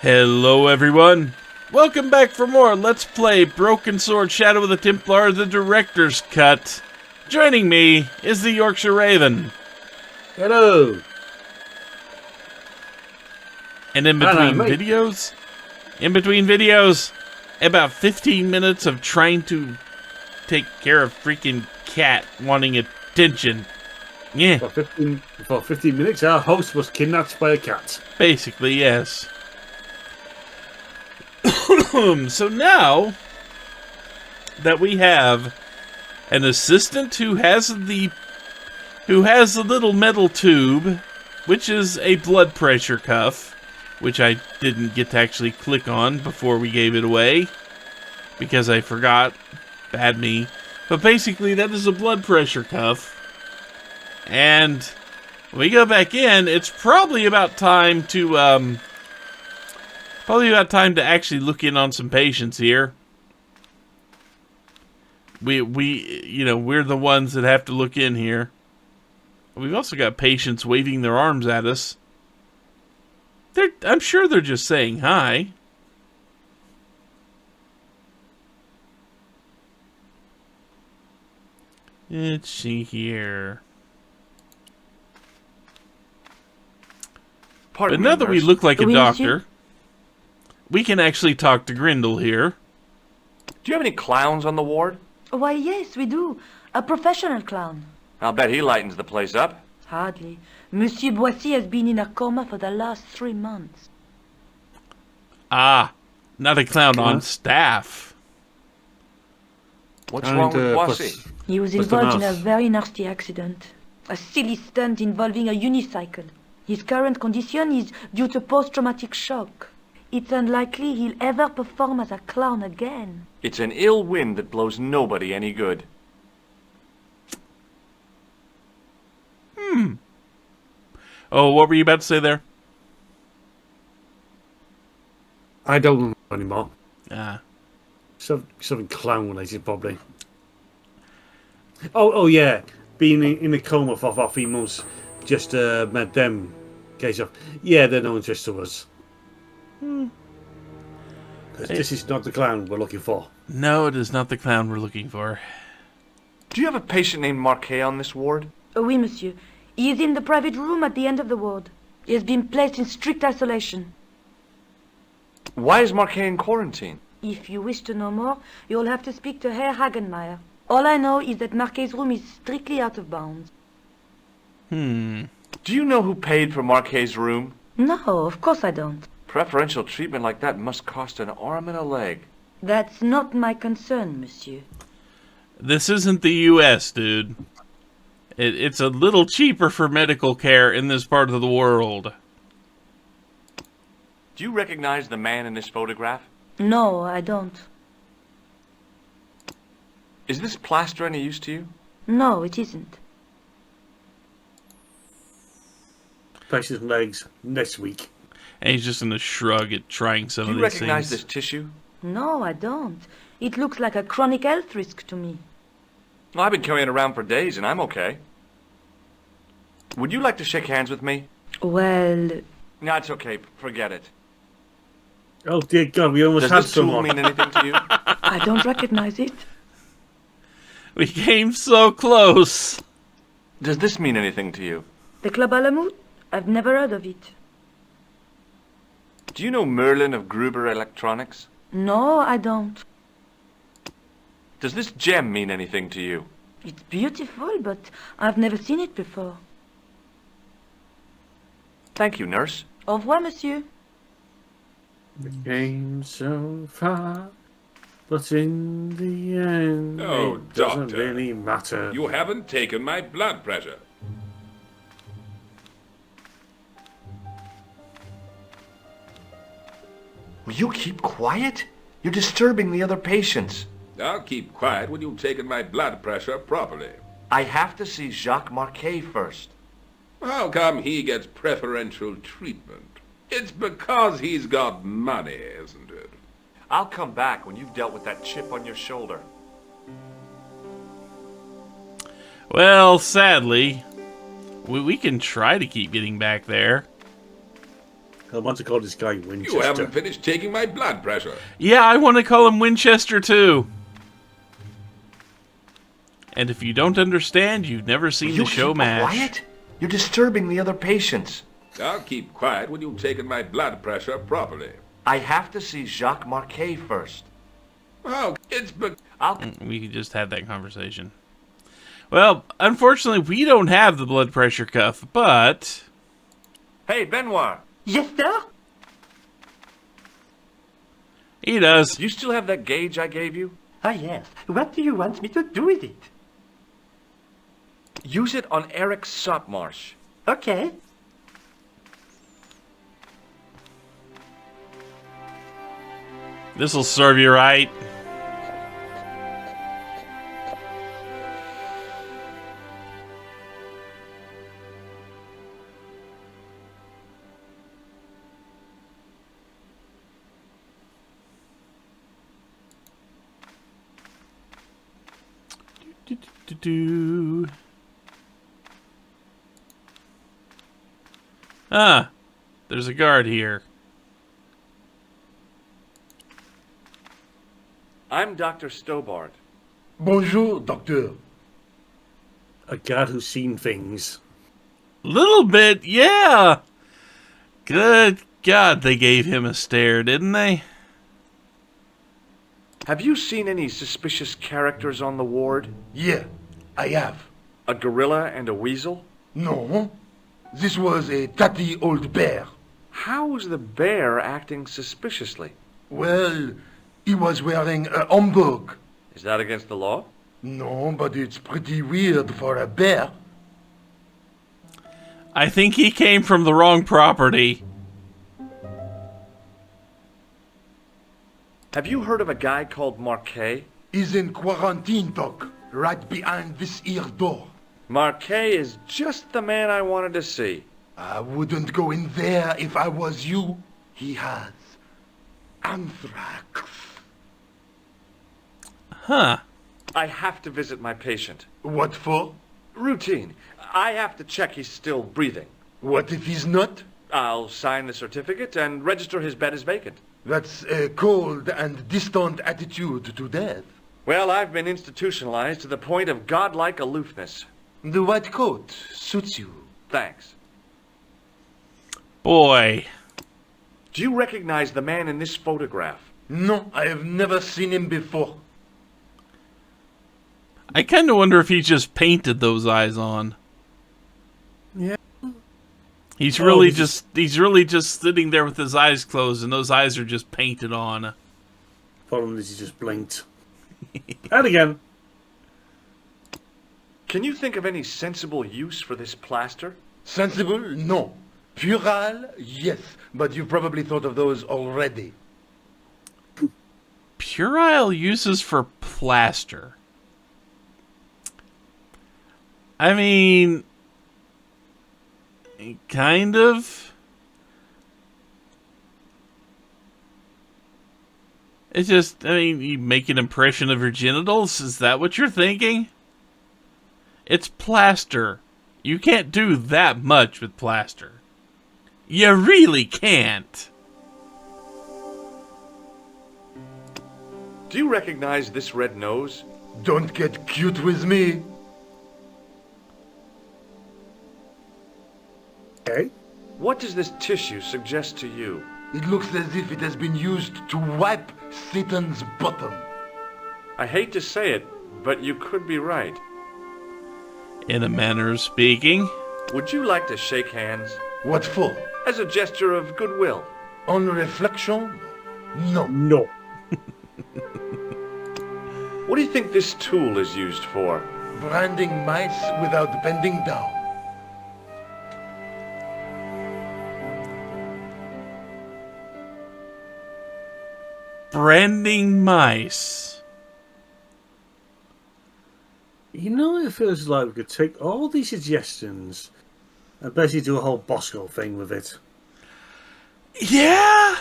Hello everyone! Welcome back for more Let's Play Broken Sword Shadow of the Templar, the Director's Cut. Joining me is the Yorkshire Raven. Hello! And in between videos, about 15 minutes of trying to take care of freaking cat wanting attention. Yeah. For 15 minutes, our host was kidnapped by a cat. Basically, yes. So now that we have an assistant who has the little metal tube, which is a blood pressure cuff, which I didn't get to actually click on before we gave it away because I forgot. Bad me. But basically that is a blood pressure cuff. And when we go back in, it's probably about time to actually look in on some patients here. We're the ones that have to look in here. We've also got patients waving their arms at us. I'm sure they're just saying hi. Let's see here. But now that we look like a doctor, we can actually talk to Grendel here. Do you have any clowns on the ward? Why, yes, we do. A professional clown. I'll bet he lightens the place up. Hardly. Monsieur Boissy has been in a coma for the last 3 months. Ah, not a clown on staff. What's wrong with Boissy? He was involved in a very nasty accident. A silly stunt involving a unicycle. His current condition is due to post-traumatic shock. It's unlikely he'll ever perform as a clown again. It's an ill wind that blows nobody any good. Oh, what were you about to say there? I don't know anymore. Ah. Something clown related, probably. Oh yeah. Being in a coma for 3 months just made them case of, yeah, they're no interest to us. Because this is not the clown we're looking for. No, it is not the clown we're looking for. Do you have a patient named Marquet on this ward? Oui, monsieur. He is in the private room at the end of the ward. He has been placed in strict isolation. Why is Marquet in quarantine? If you wish to know more, you'll have to speak to Herr Hagenmeier. All I know is that Marquet's room is strictly out of bounds. Do you know who paid for Marquet's room? No, of course I don't. Preferential treatment like that must cost an arm and a leg. That's not my concern, monsieur. This isn't the U.S., dude. It's a little cheaper for medical care in this part of the world. Do you recognize the man in this photograph? No, I don't. Is this plaster any use to you? No, it isn't. Patient's legs next week. And he's just gonna shrug at trying some of Do you these recognize things. this tissue? No, I don't. It looks like a chronic health risk to me. Well, I've been carrying it around for days and I'm okay. Would you like to shake hands with me? Well, No, it's okay. Forget it. Oh dear God, we almost Does had this tool someone. mean anything to you? I don't recognize it. We came so close. Does this mean anything to you? The Club Alamut? I've never heard of it. Do you know Merlin of Gruber Electronics? No, I don't. Does this gem mean anything to you? It's beautiful, but I've never seen it before. Thank you, nurse. Au revoir, monsieur. We came so far, but in the end, Oh, it doesn't doctor. really matter. You haven't taken my blood pressure. Will you keep quiet? You're disturbing the other patients. I'll keep quiet when you've taken my blood pressure properly. I have to see Jacques Marquet first. How come he gets preferential treatment? It's because he's got money, isn't it? I'll come back when you've dealt with that chip on your shoulder. Well, sadly, we can try to keep getting back there. I want to call this guy Winchester. You haven't finished taking my blood pressure. Yeah, I want to call him Winchester too. And if you don't understand, you've never seen the show MASH. Quiet? You're disturbing the other patients. I'll keep quiet when you've taken my blood pressure properly. I have to see Jacques Marquet first. Oh, it's We just had that conversation. Well, unfortunately, we don't have the blood pressure cuff, but... Hey, Benoit. Yes, sir? he does. Do you still have that gauge I gave you? Ah, yes. What do you want me to do with it? Use it on Eric Sopmarsh. Okay. This'll serve you right. Do. Ah, there's a guard here. I'm Dr. Stobart. Bonjour, docteur. A guard who's seen things. Little bit, yeah. Good God, they gave him a stare, didn't they? Have you seen any suspicious characters on the ward? Yeah, I have. A gorilla and a weasel? No, this was a tatty old bear. How is the bear acting suspiciously? Well, he was wearing a homburg. Is that against the law? No, but it's pretty weird for a bear. I think he came from the wrong property. Have you heard of a guy called Marquet? He's in quarantine, doc, right behind this here door. Marquet is just the man I wanted to see. I wouldn't go in there if I was you. He has anthrax. Huh. I have to visit my patient. What for? Routine. I have to check he's still breathing. What if he's not? I'll sign the certificate and register his bed as vacant. That's a cold and distant attitude to death. Well, I've been institutionalized to the point of godlike aloofness. The white coat suits you. Thanks. Boy. Do you recognize the man in this photograph? No, I have never seen him before. I kind of wonder if he just painted those eyes on. Yeah. He's really just sitting there with his eyes closed, and those eyes are just painted on. Problem is he just blinked. And again. Can you think of any sensible use for this plaster? Sensible? No. Puerile? Yes. But you've probably thought of those already. Puerile uses for plaster. I mean, kind of. It's just, I mean, you make an impression of your genitals? Is that what you're thinking? It's plaster. You can't do that much with plaster. You really can't. Do you recognize this red nose? Don't get cute with me. Okay. What does this tissue suggest to you? It looks as if it has been used to wipe Satan's bottom. I hate to say it, but you could be right. In a manner of speaking. Would you like to shake hands? What for? As a gesture of goodwill. On reflection? No. No. What do you think this tool is used for? Branding mice without bending down. Branding mice. You know, it feels like we could take all these suggestions and basically do a whole Bosco thing with it. Yeah.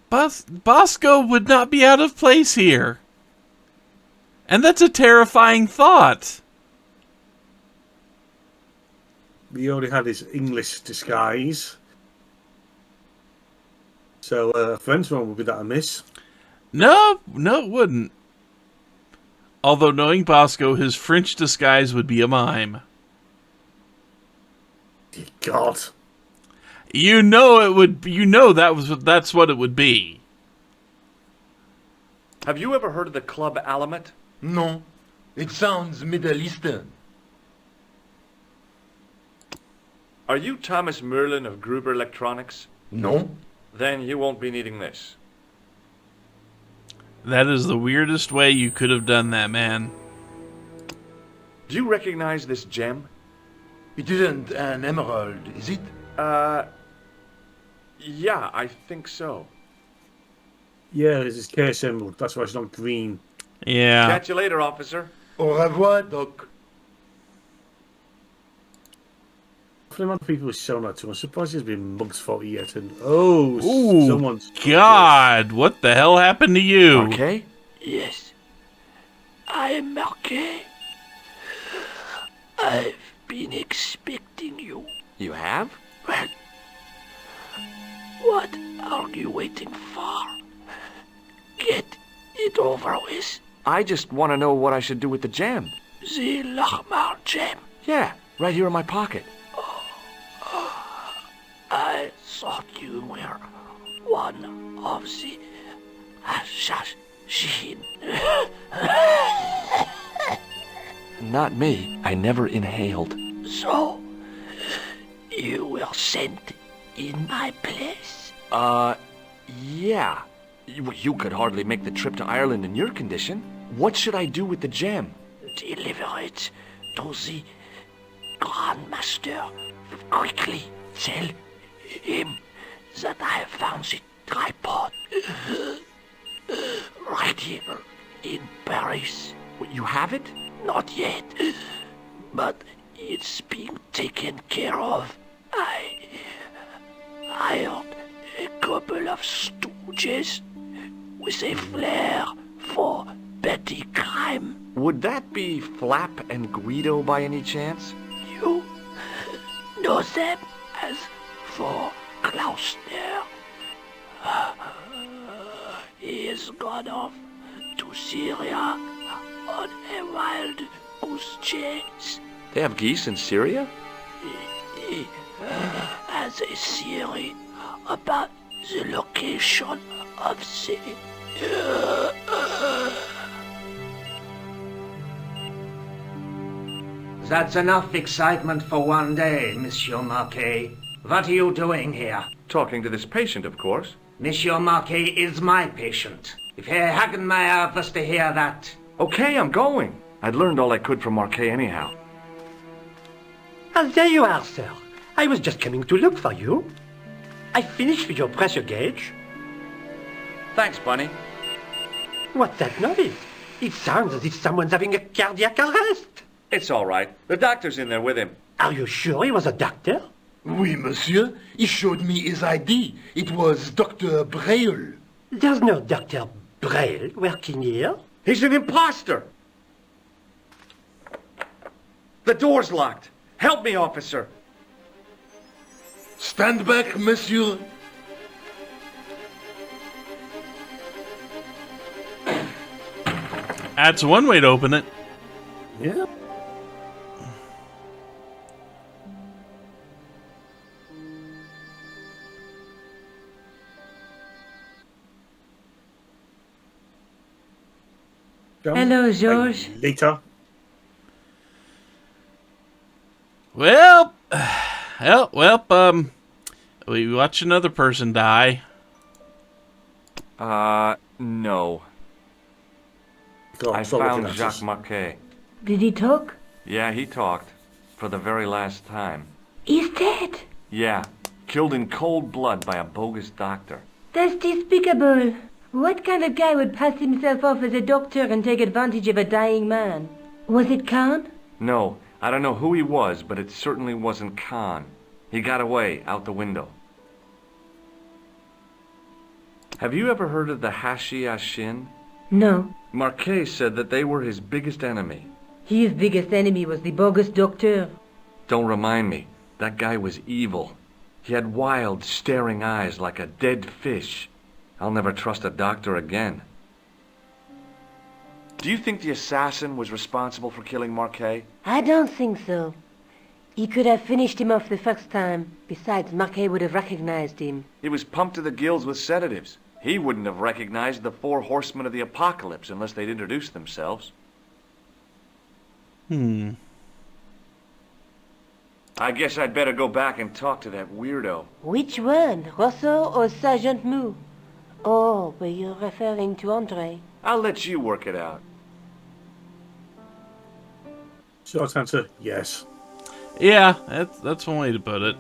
Bosco would not be out of place here. And that's a terrifying thought. he already had his English disguise. So a Frenchman would be that amiss. No, it wouldn't. Although knowing Bosco, his French disguise would be a mime. Dear God. You know it would. You know that's what it would be. Have you ever heard of the Club Alamet? No. It sounds Middle Eastern. Are you Thomas Merlin of Gruber Electronics? No. Then you won't be needing this. That is the weirdest way you could have done that, man. Do you recognize this gem? It isn't an emerald, is it? Yeah, I think so. Yeah, it's his case emerald. That's why it's not green. Yeah. Catch you later, officer. Au revoir, Doc. For the amount of people who've shown that to him, I'm surprised he's been mugs for it yet. And Ooh, someone's God, what the hell happened to you? Okay. Yes, I am Marquet. I've been expecting you. You have? Well, what are you waiting for? Get it over with. I just want to know what I should do with the gem. The Lochmar gem. Yeah, right here in my pocket. I thought you were one of the assassin. Not me. I never inhaled. So, you were sent in my place? Yeah. You could hardly make the trip to Ireland in your condition. What should I do with the gem? Deliver it to the Grandmaster. Quickly tell him that I have found the tripod right here in Paris. You have it? Not yet, but it's being taken care of. I hired a couple of stooges with a flair for petty crime. Would that be Flap and Guido by any chance? You know them as for Klausner. He has gone off to Syria on a wild goose chase. They have geese in Syria? He has a theory about the location of the... That's enough excitement for one day, Monsieur Marquet. What are you doing here? Talking to this patient, of course. Monsieur Marquet is my patient. If Herr Hagenmeyer was to hear that... Okay, I'm going. I'd learned all I could from Marquet anyhow. Ah, there you are, sir. I was just coming to look for you. I finished with your pressure gauge. Thanks, Bunny. What's that noise? It sounds as if someone's having a cardiac arrest. It's all right. The doctor's in there with him. Are you sure he was a doctor? Oui, monsieur. He showed me his ID. It was Dr. Braille. There's no Dr. Braille working here. He's an imposter! The door's locked. Help me, officer. Stand back, monsieur. That's one way to open it. Yeah. Hello, George. Later. Well, we watch another person die. No. I found Jacques Marquet. Did he talk? Yeah, he talked. For the very last time. He's dead. Yeah. Killed in cold blood by a bogus doctor. That's despicable. What kind of guy would pass himself off as a doctor and take advantage of a dying man? Was it Khan? No, I don't know who he was, but it certainly wasn't Khan. He got away, out the window. Have you ever heard of the Hashi Ashin? No. Marquet said that they were his biggest enemy. His biggest enemy was the bogus doctor. Don't remind me. That guy was evil. He had wild, staring eyes like a dead fish. I'll never trust a doctor again. Do you think the assassin was responsible for killing Marquet? I don't think so. He could have finished him off the first time. Besides, Marquet would have recognized him. He was pumped to the gills with sedatives. He wouldn't have recognized the 4 horsemen of the apocalypse unless they'd introduced themselves. I guess I'd better go back and talk to that weirdo. Which one? Rousseau or Sergeant Mou? Oh, but you're referring to Andre. I'll let you work it out. Short answer, yes. Yeah, that's one way to put it.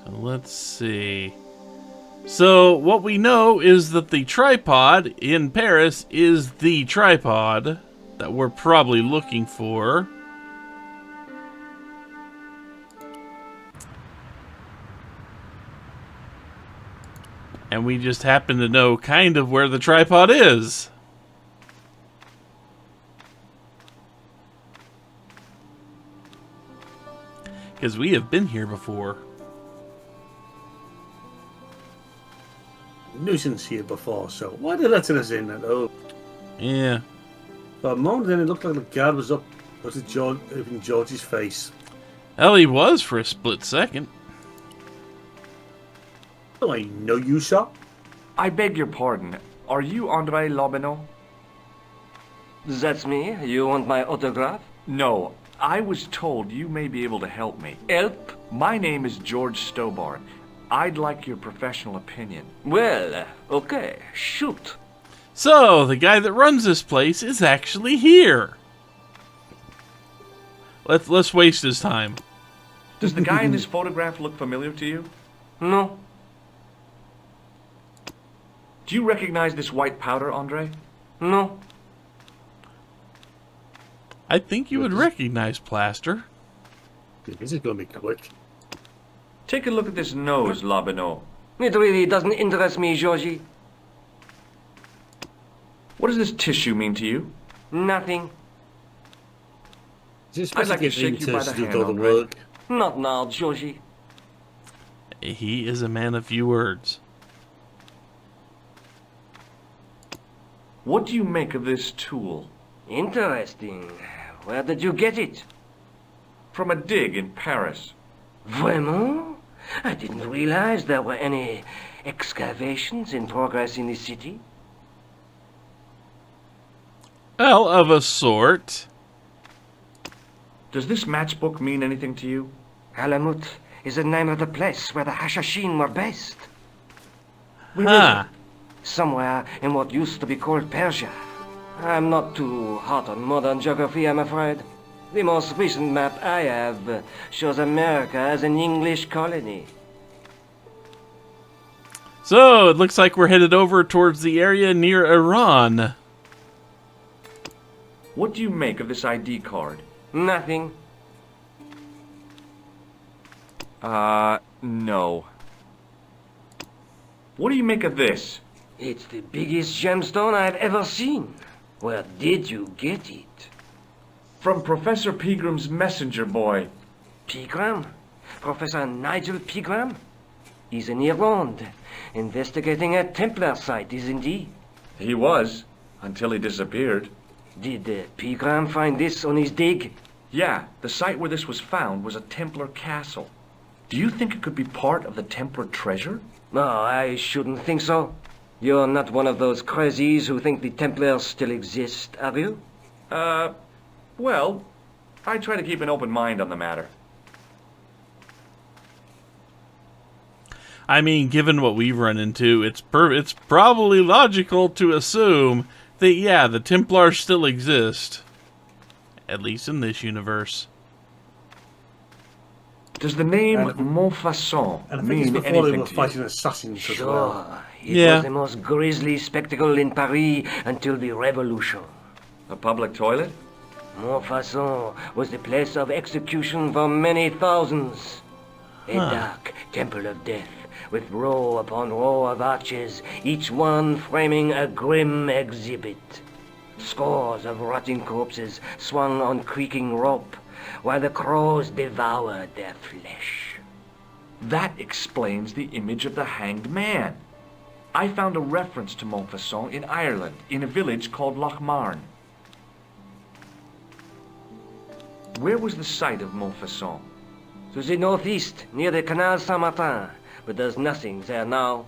So let's see. So what we know is that the tripod in Paris is the tripod that we're probably looking for. And we just happen to know kind of where the tripod is. Because we have been here before. Nuisance here before, so why did that let us in? Oh, Yeah. for a moment then it looked like the guard was up in George's face. Well, he was for a split second. Oh, I know you, sir. I beg your pardon. Are you Andre Lobineau? That's me. You want my autograph? No. I was told you may be able to help me. Help? My name is George Stobar. I'd like your professional opinion. Well, okay. Shoot. So, the guy that runs this place is actually here. Let's waste his time. Does the guy in this photograph look familiar to you? No. Do you recognize this white powder, Andre? No. I think you would recognize plaster. This is going to be quick. Take a look at this nose, Lobineau. It really doesn't interest me, Georgie. What does this tissue mean to you? Nothing. Is this I'd like to supposed shake get you by him the to do hand, all the Andre. work? Not now, Georgie. He is a man of few words. What do you make of this tool? Interesting. Where did you get it? From a dig in Paris. Vraiment? I didn't realize there were any excavations in progress in the city. Well, of a sort. Does this matchbook mean anything to you? Alamut is the name of the place where the Hashashin were based. Huh. Somewhere in what used to be called Persia. I'm not too hot on modern geography, I'm afraid. The most recent map I have shows America as an English colony. So, it looks like we're headed over towards the area near Iran. What do you make of this ID card? Nothing. No. What do you make of this? It's the biggest gemstone I've ever seen. Where did you get it? From Professor Pegram's messenger boy. Pegram? Professor Nigel Pegram? He's in Ireland, investigating a Templar site, isn't he? He was, until he disappeared. Did Pegram find this on his dig? Yeah, the site where this was found was a Templar castle. Do you think it could be part of the Templar treasure? No, I shouldn't think so. You're not one of those crazies who think the Templars still exist, are you? Well, I try to keep an open mind on the matter. I mean, given what we've run into, it's probably logical to assume that, yeah, the Templars still exist. At least in this universe. Does the name Montfaucon And I think mean it's before they anything were to fighting you? assassins as Sure. well. It was the most grisly spectacle in Paris until the Revolution. A public toilet? Montfaucon was the place of execution for many thousands. A dark temple of death, with row upon row of arches, each one framing a grim exhibit. Scores of rotting corpses swung on creaking rope, while the crows devoured their flesh. That explains the image of the hanged man. I found a reference to Montfaucon in Ireland, in a village called Lochmarn. Where was the site of Montfaucon? To the northeast, near the Canal Saint-Martin, but there's nothing there now.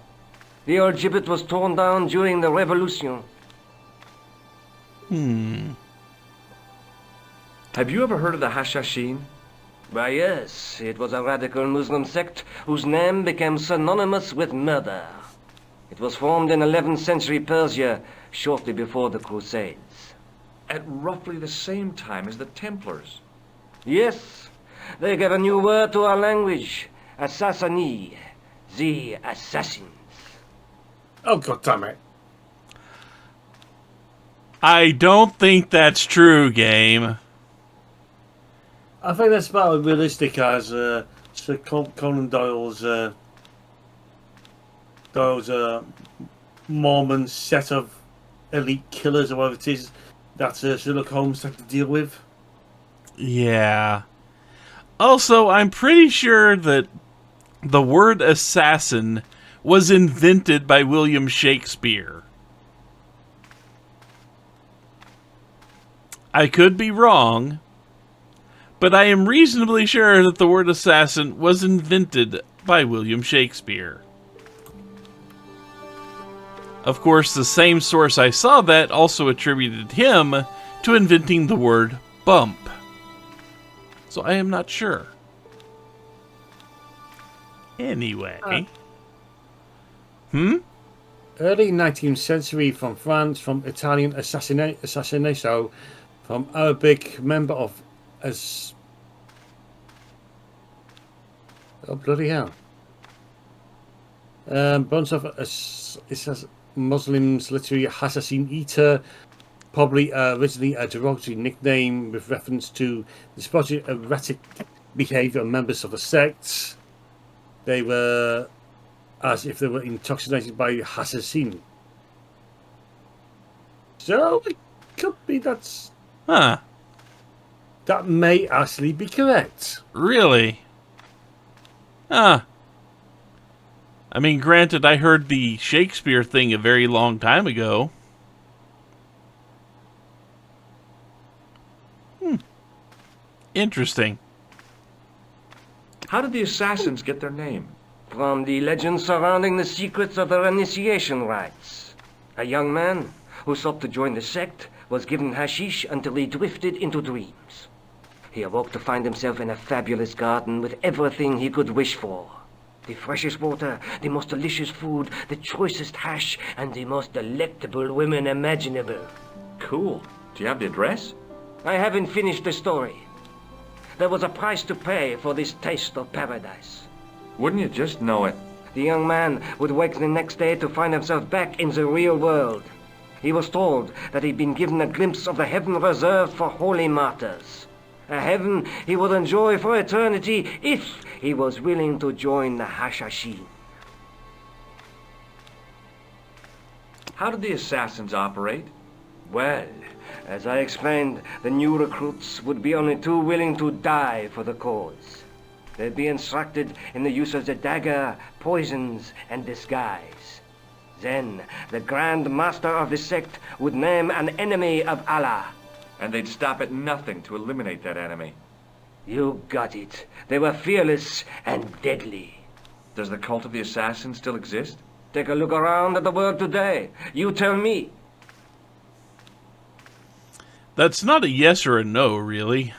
The old gibbet was torn down during the Revolution. Have you ever heard of the Hashashin? Why, yes, it was a radical Muslim sect whose name became synonymous with murder. It was formed in 11th century Persia, shortly before the Crusades. At roughly the same time as the Templars. Yes, they gave a new word to our language, Assassini, the assassins. Oh, God damn it. I don't think that's true, game. I think that's about as realistic as Sir Conan Doyle's Mormon set of elite killers or whatever it is that Sherlock Holmes had to deal with. Yeah. Also, I'm pretty sure that the word assassin was invented by William Shakespeare. I could be wrong, but I am reasonably sure that the word assassin was invented by William Shakespeare. Of course, the same source I saw that also attributed him to inventing the word bump. So I am not sure. Anyway. Early 19th century from France, from Italian assassinato, from Arabic member of oh, bloody hell. Bunch of it says Muslims literally assassin eater, probably originally a derogatory nickname with reference to the erratic behavior of members of the sect. They were as if they were intoxicated by assassin. So it could be that's Huh. that may actually be correct. Really? Huh. I mean, granted, I heard the Shakespeare thing a very long time ago. Interesting. How did the assassins get their name? From the legend surrounding the secrets of their initiation rites. A young man who sought to join the sect was given hashish until he drifted into dreams. He awoke to find himself in a fabulous garden with everything he could wish for. The freshest water, the most delicious food, the choicest hash, and the most delectable women imaginable. Cool. Do you have the address? I haven't finished the story. There was a price to pay for this taste of paradise. Wouldn't you just know it? The young man would wake the next day to find himself back in the real world. He was told that he'd been given a glimpse of the heaven reserved for holy martyrs. A heaven he would enjoy for eternity if he was willing to join the Hashashin. How did the assassins operate? Well, as I explained, the new recruits would be only too willing to die for the cause. They'd be instructed in the use of the dagger, poisons, and disguise. Then, the Grand Master of the sect would name an enemy of Allah. And they'd stop at nothing to eliminate that enemy. You got it. They were fearless and deadly. Does the cult of the assassins still exist? Take a look around at the world today. You tell me. That's not a yes or a no, really.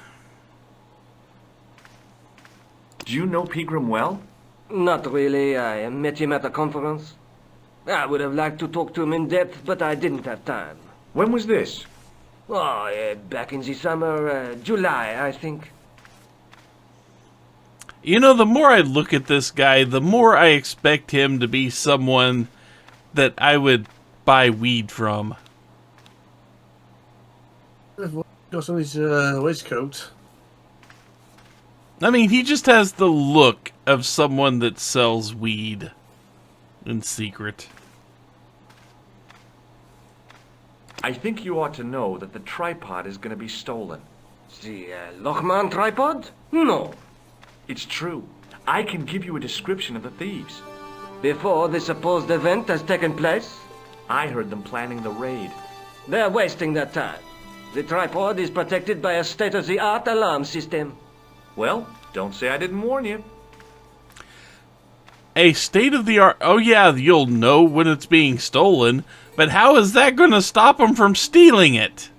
Do you know Pegram well? Not really. I met him at a conference. I would have liked to talk to him in depth, but I didn't have time. When was this? Oh, back in the summer, July, I think. You know, the more I look at this guy, the more I expect him to be someone that I would buy weed from. Got on his waistcoat. I mean, he just has the look of someone that sells weed in secret. I think you ought to know that the tripod is going to be stolen. The Lochman tripod? No. It's true. I can give you a description of the thieves. Before the supposed event has taken place? I heard them planning the raid. They're wasting their time. The tripod is protected by a state-of-the-art alarm system. Well, don't say I didn't warn you. A state-of-the-art... Oh yeah, you'll know when it's being stolen, but how is that going to stop them from stealing it?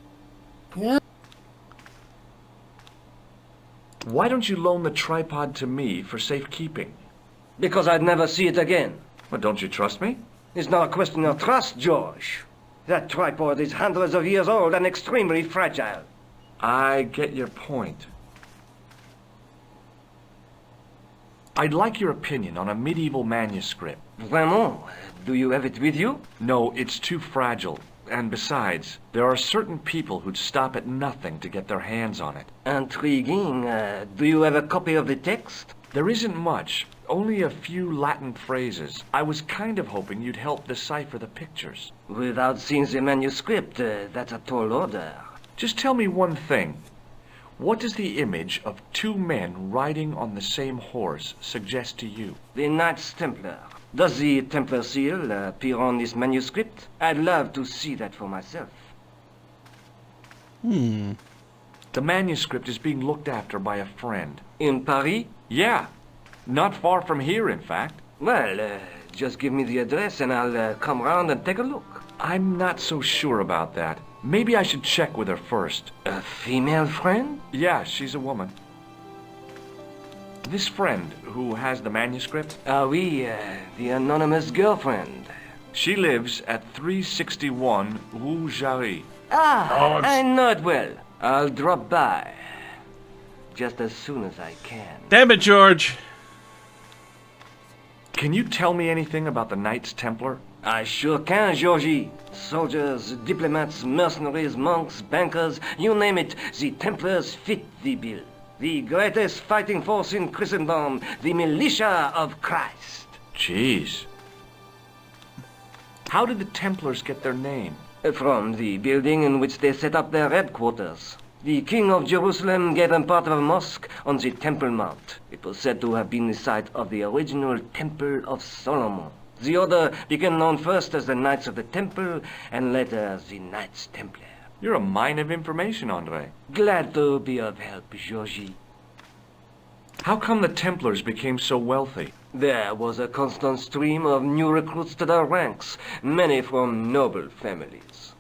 Yeah. Why don't you loan the tripod to me for safekeeping? Because I'd never see it again. Well, don't you trust me? It's not a question of trust, George. That tripod is hundreds of years old and extremely fragile. I get your point. I'd like your opinion on a medieval manuscript. Vraiment? Do you have it with you? No, it's too fragile. And besides, there are certain people who'd stop at nothing to get their hands on it. Intriguing. Do you have a copy of the text? There isn't much. Only a few Latin phrases. I was kind of hoping you'd help decipher the pictures. Without seeing the manuscript, that's a tall order. Just tell me one thing. What does the image of two men riding on the same horse suggest to you? The Knights Templar. Does the Templar seal appear on this manuscript? I'd love to see that for myself. Hmm. The manuscript is being looked after by a friend. In Paris? Yeah. Not far from here, in fact. Well, just give me the address and I'll come round and take a look. I'm not so sure about that. Maybe I should check with her first. A female friend? Yeah, she's a woman. This friend who has the manuscript? Oui, the anonymous girlfriend. She lives at 361 Rue Jarry. Ah, I know it well. I'll drop by. Just as soon as I can. Damn it, George. Can you tell me anything about the Knights Templar? I sure can, Georgie. Soldiers, diplomats, mercenaries, monks, bankers, you name it, the Templars fit the bill. The greatest fighting force in Christendom, the militia of Christ. Jeez. How did the Templars get their name? From the building in which they set up their headquarters. The King of Jerusalem gave them part of a mosque on the Temple Mount. It was said to have been the site of the original Temple of Solomon. The order became known first as the Knights of the Temple, and later as the Knights Templar. You're a mine of information, Andre. Glad to be of help, Georgie. How come the Templars became so wealthy? There was a constant stream of new recruits to their ranks, many from noble families.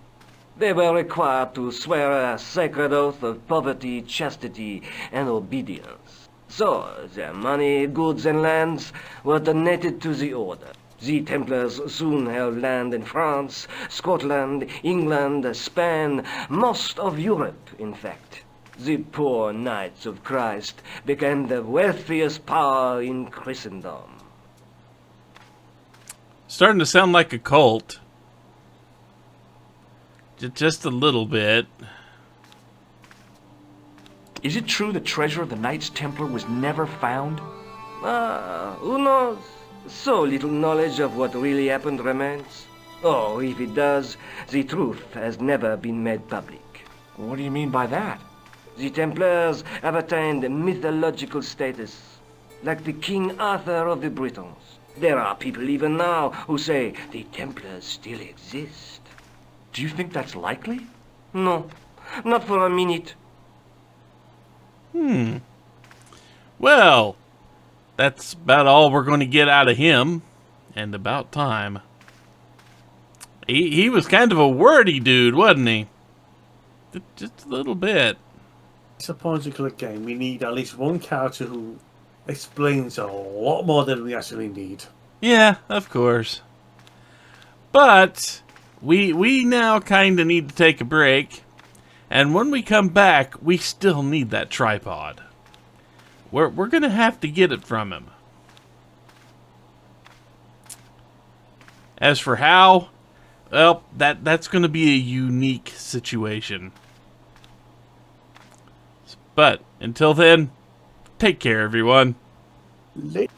They were required to swear a sacred oath of poverty, chastity, and obedience. So, their money, goods, and lands were donated to the order. The Templars soon held land in France, Scotland, England, Spain, most of Europe, in fact. The poor Knights of Christ became the wealthiest power in Christendom. Starting to sound like a cult. Just a little bit. Is it true the treasure of the Knights Templar was never found? Who knows? So little knowledge of what really happened remains. Or if it does, the truth has never been made public. What do you mean by that? The Templars have attained mythological status, like the King Arthur of the Britons. There are people even now who say the Templars still exist. Do you think that's likely? No, not for a minute. Well, that's about all we're going to get out of him. And about time. He was kind of a wordy dude, wasn't he? Just a little bit. It's a point-and-click game. We need at least one character who explains a lot more than we actually need. Yeah, of course. But we now kind of need to take a break. And when we come back, we still need that tripod. We're going to have to get it from him. As for how, well, that's going to be a unique situation. But until then, take care, everyone. Later.